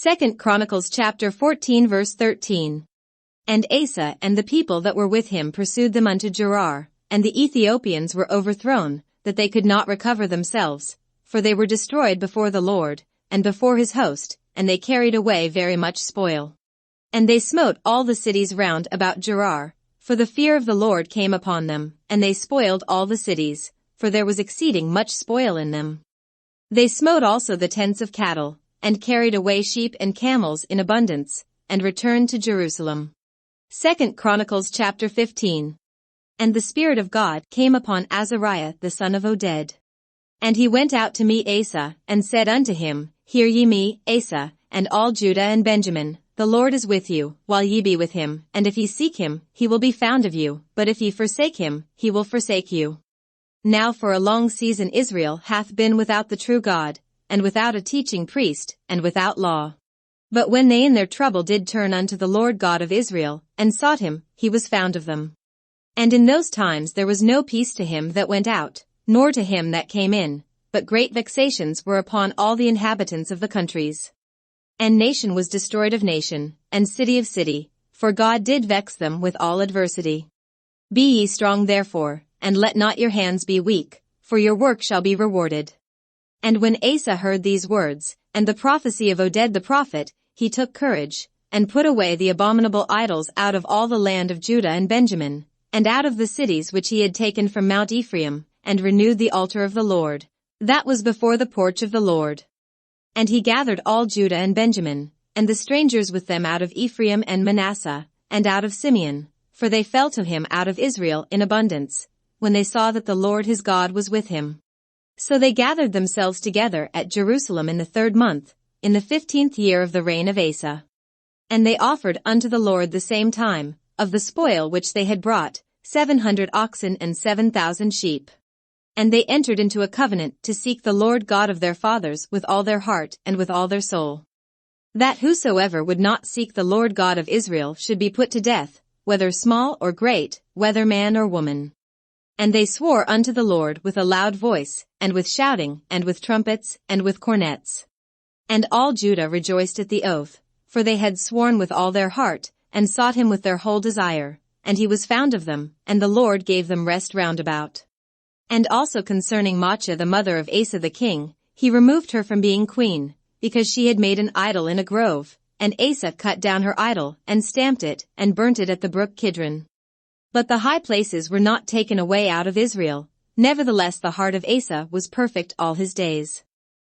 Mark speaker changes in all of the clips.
Speaker 1: 2 Chronicles chapter 14 verse 13. And Asa and the people that were with him pursued them unto Gerar, and the Ethiopians were overthrown, that they could not recover themselves, for they were destroyed before the Lord, and before his host, and they carried away very much spoil. And they smote all the cities round about Gerar, for the fear of the Lord came upon them, and they spoiled all the cities, for there was exceeding much spoil in them. They smote also the tents of cattle, and carried away sheep and camels in abundance, and returned to Jerusalem. 2 Chronicles chapter 15. And the Spirit of God came upon Azariah the son of Oded. And he went out to meet Asa, and said unto him, Hear ye me, Asa, and all Judah and Benjamin, the Lord is with you, while ye be with him, and if ye seek him, he will be found of you, but if ye forsake him, he will forsake you. Now for a long season Israel hath been without the true God, and without a teaching priest, and without law. But when they in their trouble did turn unto the Lord God of Israel, and sought him, he was found of them. And in those times there was no peace to him that went out, nor to him that came in, but great vexations were upon all the inhabitants of the countries. And nation was destroyed of nation, and city of city, for God did vex them with all adversity. Be ye strong therefore, and let not your hands be weak, for your work shall be rewarded. And when Asa heard these words, and the prophecy of Oded the prophet, he took courage, and put away the abominable idols out of all the land of Judah and Benjamin, and out of the cities which he had taken from Mount Ephraim, and renewed the altar of the Lord, that was before the porch of the Lord. And he gathered all Judah and Benjamin, and the strangers with them out of Ephraim and Manasseh, and out of Simeon, for they fell to him out of Israel in abundance, when they saw that the Lord his God was with him. So they gathered themselves together at Jerusalem in the 3rd month, in the 15th year of the reign of Asa. And they offered unto the Lord the same time, of the spoil which they had brought, 700 oxen and 7,000 sheep. And they entered into a covenant to seek the Lord God of their fathers with all their heart and with all their soul. That whosoever would not seek the Lord God of Israel should be put to death, whether small or great, whether man or woman. And they swore unto the Lord with a loud voice, and with shouting, and with trumpets, and with cornets. And all Judah rejoiced at the oath, for they had sworn with all their heart, and sought him with their whole desire, and he was found of them, and the Lord gave them rest round about. And also concerning Maachah the mother of Asa the king, he removed her from being queen, because she had made an idol in a grove, and Asa cut down her idol, and stamped it, and burnt it at the brook Kidron. But the high places were not taken away out of Israel, nevertheless the heart of Asa was perfect all his days.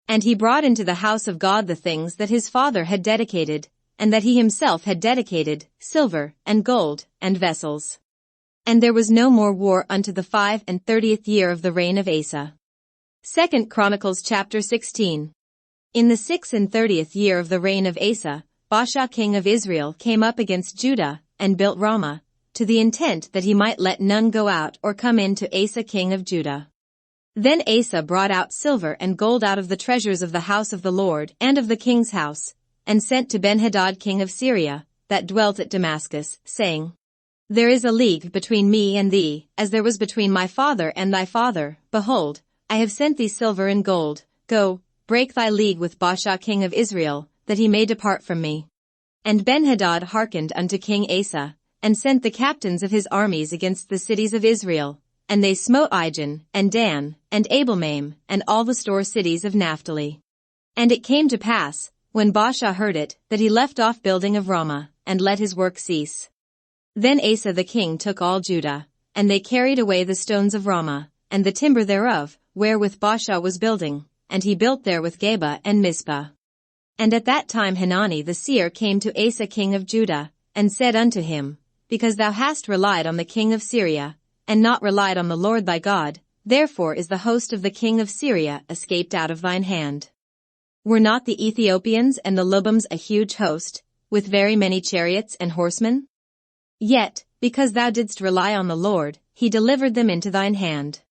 Speaker 1: And he brought into the house of God the things that his father had dedicated, and that he himself had dedicated, silver, and gold, and vessels. And there was no more war unto the 35th year of the reign of Asa. 2 Chronicles chapter 16. In the 36th year of the reign of Asa, Baasha king of Israel came up against Judah, and built Ramah, to the intent that he might let none go out or come in to Asa king of Judah. Then Asa brought out silver and gold out of the treasures of the house of the Lord and of the king's house, and sent to Benhadad king of Syria, that dwelt at Damascus, saying, There is a league between me and thee, as there was between my father and thy father. Behold, I have sent thee silver and gold. Go, break thy league with Baasha king of Israel, that he may depart from me. And Benhadad hearkened unto King Asa, and sent the captains of his armies against the cities of Israel, and they smote Ijon, and Dan, and Abelmaim, and all the store cities of Naphtali. And it came to pass, when Baasha heard it, that he left off building of Ramah, and let his work cease. Then Asa the king took all Judah, and they carried away the stones of Ramah, and the timber thereof, wherewith Baasha was building, and he built there with Geba and Mizpah. And at that time Hanani the seer came to Asa king of Judah, and said unto him, Because thou hast relied on the king of Syria, and not relied on the Lord thy God, therefore is the host of the king of Syria escaped out of thine hand. Were not the Ethiopians and the Lubims a huge host, with very many chariots and horsemen? Yet, because thou didst rely on the Lord, he delivered them into thine hand.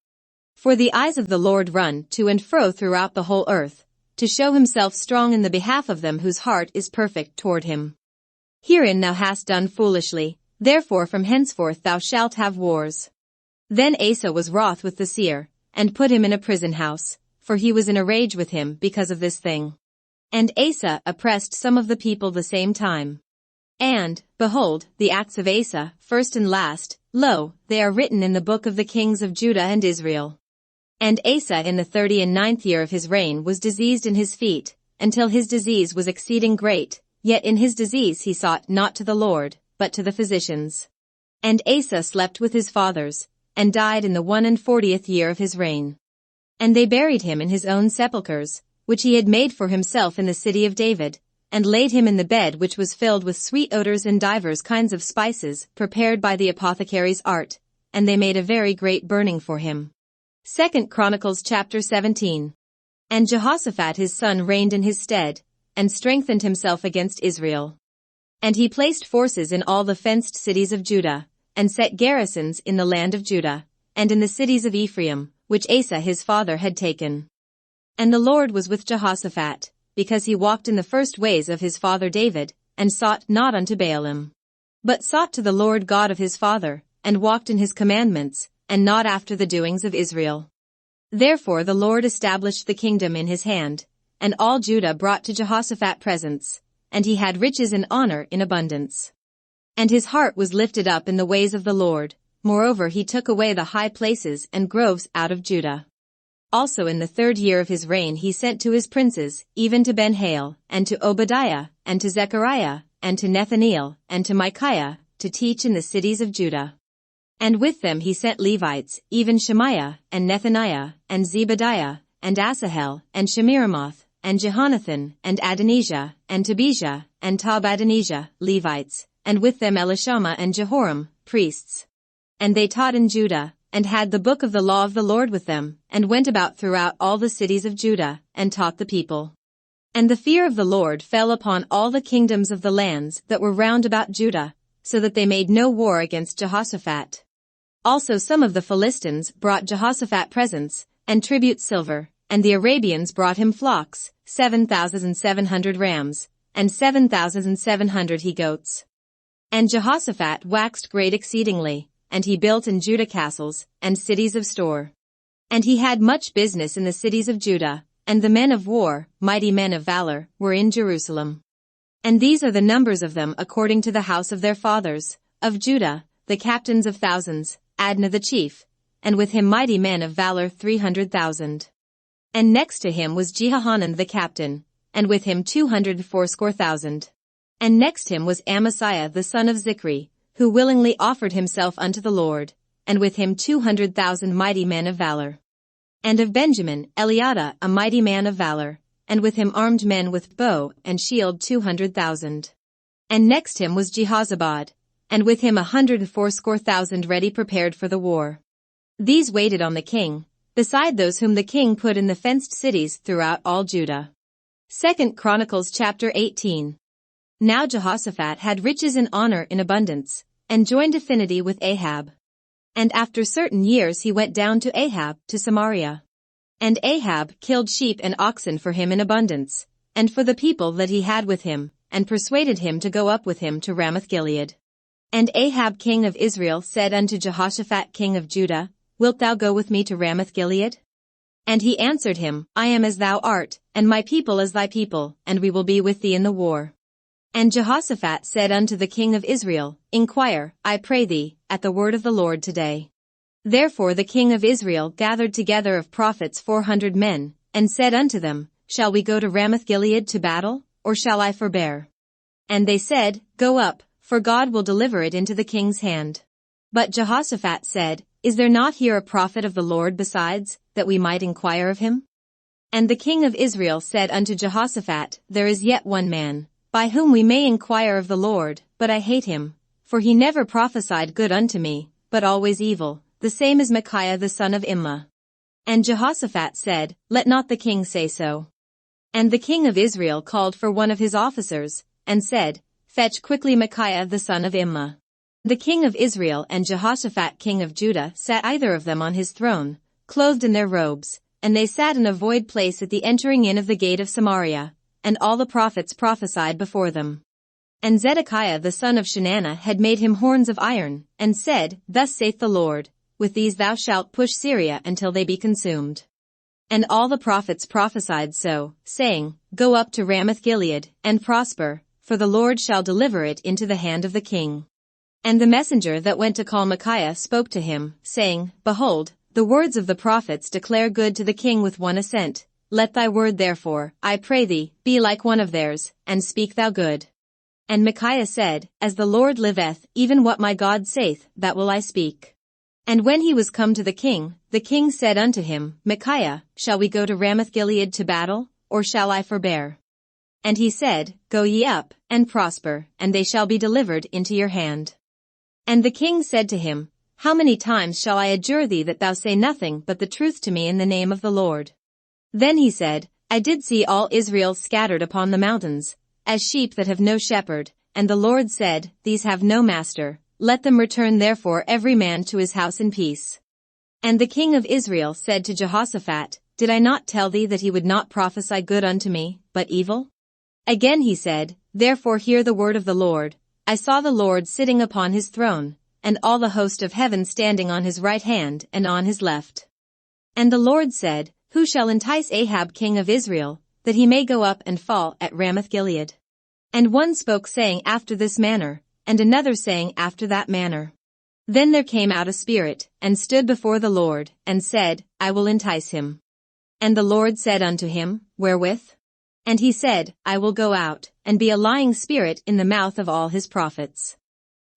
Speaker 1: For the eyes of the Lord run to and fro throughout the whole earth, to show himself strong in the behalf of them whose heart is perfect toward him. Herein thou hast done foolishly, therefore from henceforth thou shalt have wars. Then Asa was wroth with the seer, and put him in a prison house, for he was in a rage with him because of this thing. And Asa oppressed some of the people the same time. And, behold, the acts of Asa, first and last, lo, they are written in the book of the kings of Judah and Israel. And Asa in the 39th year of his reign was diseased in his feet, until his disease was exceeding great, yet in his disease he sought not to the Lord, but to the physicians. And Asa slept with his fathers, and died in the 41st year of his reign. And they buried him in his own sepulchres, which he had made for himself in the city of David, and laid him in the bed which was filled with sweet odors and divers kinds of spices prepared by the apothecary's art, and they made a very great burning for him. 2 Chronicles chapter 17. And Jehoshaphat his son reigned in his stead, and strengthened himself against Israel. And he placed forces in all the fenced cities of Judah, and set garrisons in the land of Judah, and in the cities of Ephraim, which Asa his father had taken. And the Lord was with Jehoshaphat, because he walked in the first ways of his father David, and sought not unto Baalim, but sought to the Lord God of his father, and walked in his commandments, and not after the doings of Israel. Therefore the Lord established the kingdom in his hand, and all Judah brought to Jehoshaphat presents, and he had riches and honor in abundance. And his heart was lifted up in the ways of the Lord, moreover he took away the high places and groves out of Judah. Also in the 3rd year of his reign he sent to his princes, even to Ben-Hail, and to Obadiah, and to Zechariah, and to Nethaneel, and to Micaiah, to teach in the cities of Judah. And with them he sent Levites, even Shemaiah, and Nethaniah, and Zebadiah, and Asahel, and Shemiramoth, and Jehonathan, and Adonijah, and Tobijah, and Tob-Adonijah, Levites, and with them Elishama and Jehoram, priests. And they taught in Judah, and had the book of the law of the Lord with them, and went about throughout all the cities of Judah, and taught the people. And the fear of the Lord fell upon all the kingdoms of the lands that were round about Judah, so that they made no war against Jehoshaphat. Also some of the Philistines brought Jehoshaphat presents, and tribute silver, and the Arabians brought him flocks, 7,700 rams, and 7,700 he-goats. And Jehoshaphat waxed great exceedingly, and he built in Judah castles, and cities of store. And he had much business in the cities of Judah, and the men of war, mighty men of valor, were in Jerusalem. And these are the numbers of them according to the house of their fathers, of Judah, the captains of thousands, Adnah the chief, and with him mighty men of valor 300,000. And next to him was Jehohanan the captain, and with him 280,000. And next him was Amasiah the son of Zichri, who willingly offered himself unto the Lord, and with him 200,000 mighty men of valor. And of Benjamin, Eliada a mighty man of valor, and with him armed men with bow and shield 200,000. And next him was Jehozabad, and with him 180,000 ready prepared for the war. These waited on the king, beside those whom the king put in the fenced cities throughout all Judah. 2 Chronicles chapter 18. Now Jehoshaphat had riches and honor in abundance, and joined affinity with Ahab. And after certain years he went down to Ahab to Samaria. And Ahab killed sheep and oxen for him in abundance, and for the people that he had with him, and persuaded him to go up with him to Ramoth-Gilead. And Ahab king of Israel said unto Jehoshaphat king of Judah, Wilt thou go with me to Ramoth-Gilead? And he answered him, I am as thou art, and my people as thy people, and we will be with thee in the war. And Jehoshaphat said unto the king of Israel, Inquire, I pray thee, at the word of the Lord today. Therefore the king of Israel gathered together of prophets 400 men, and said unto them, Shall we go to Ramoth-Gilead to battle, or shall I forbear? And they said, Go up, for God will deliver it into the king's hand. But Jehoshaphat said, Is there not here a prophet of the Lord besides, that we might inquire of him? And the king of Israel said unto Jehoshaphat, There is yet one man, by whom we may inquire of the Lord, but I hate him, for he never prophesied good unto me, but always evil, the same as Micaiah the son of Imlah. And Jehoshaphat said, Let not the king say so. And the king of Israel called for one of his officers, and said, Fetch quickly Micaiah the son of Imlah. The king of Israel and Jehoshaphat king of Judah sat either of them on his throne, clothed in their robes, and they sat in a void place at the entering in of the gate of Samaria, and all the prophets prophesied before them. And Zedekiah the son of Chenaanah had made him horns of iron, and said, Thus saith the Lord, With these thou shalt push Syria until they be consumed. And all the prophets prophesied so, saying, Go up to Ramoth-Gilead, and prosper, for the Lord shall deliver it into the hand of the king. And the messenger that went to call Micaiah spoke to him, saying, Behold, the words of the prophets declare good to the king with one assent. Let thy word therefore, I pray thee, be like one of theirs, and speak thou good. And Micaiah said, As the Lord liveth, even what my God saith, that will I speak. And when he was come to the king said unto him, Micaiah, shall we go to Ramoth-Gilead to battle, or shall I forbear? And he said, Go ye up, and prosper, and they shall be delivered into your hand. And the king said to him, How many times shall I adjure thee that thou say nothing but the truth to me in the name of the Lord? Then he said, I did see all Israel scattered upon the mountains, as sheep that have no shepherd, and the Lord said, These have no master, let them return therefore every man to his house in peace. And the king of Israel said to Jehoshaphat, Did I not tell thee that he would not prophesy good unto me, but evil? Again he said, Therefore hear the word of the Lord. I saw the Lord sitting upon his throne, and all the host of heaven standing on his right hand and on his left. And the Lord said, Who shall entice Ahab king of Israel, that he may go up and fall at Ramoth-Gilead? And one spoke saying after this manner, and another saying after that manner. Then there came out a spirit, and stood before the Lord, and said, I will entice him. And the Lord said unto him, Wherewith? And he said, I will go out, and be a lying spirit in the mouth of all his prophets.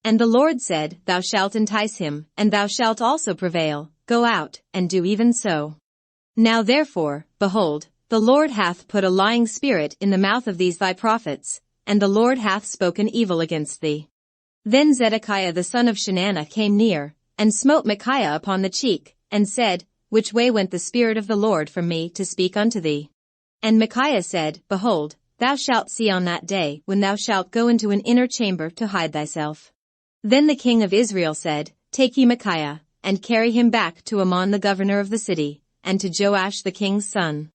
Speaker 1: And the Lord said, Thou shalt entice him, and thou shalt also prevail, go out, and do even so. Now therefore, behold, the Lord hath put a lying spirit in the mouth of these thy prophets, and the Lord hath spoken evil against thee. Then Zedekiah the son of Chenaanah came near, and smote Micaiah upon the cheek, and said, Which way went the Spirit of the Lord from me to speak unto thee? And Micaiah said, Behold, thou shalt see on that day when thou shalt go into an inner chamber to hide thyself. Then the king of Israel said, Take ye Micaiah, and carry him back to Amon the governor of the city, and to Joash the king's son.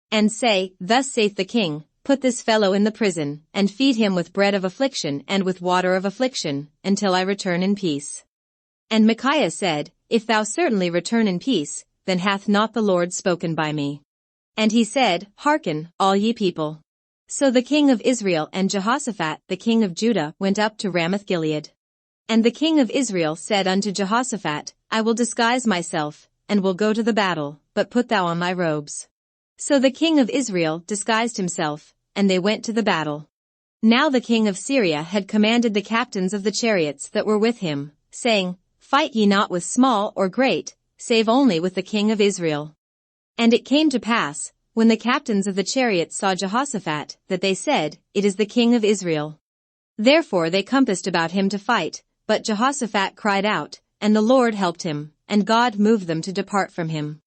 Speaker 1: And say, Thus saith the king, Put this fellow in the prison, and feed him with bread of affliction and with water of affliction, until I return in peace. And Micaiah said, If thou certainly return in peace, then hath not the Lord spoken by me. And he said, Hearken, all ye people. So the king of Israel and Jehoshaphat the king of Judah went up to Ramoth-Gilead. And the king of Israel said unto Jehoshaphat, I will disguise myself, and will go to the battle, but put thou on thy robes. So the king of Israel disguised himself, and they went to the battle. Now the king of Syria had commanded the captains of the chariots that were with him, saying, Fight ye not with small or great, save only with the king of Israel. And it came to pass, when the captains of the chariots saw Jehoshaphat, that they said, It is the king of Israel. Therefore they compassed about him to fight, but Jehoshaphat cried out, and the Lord helped him, and God moved them to depart from him.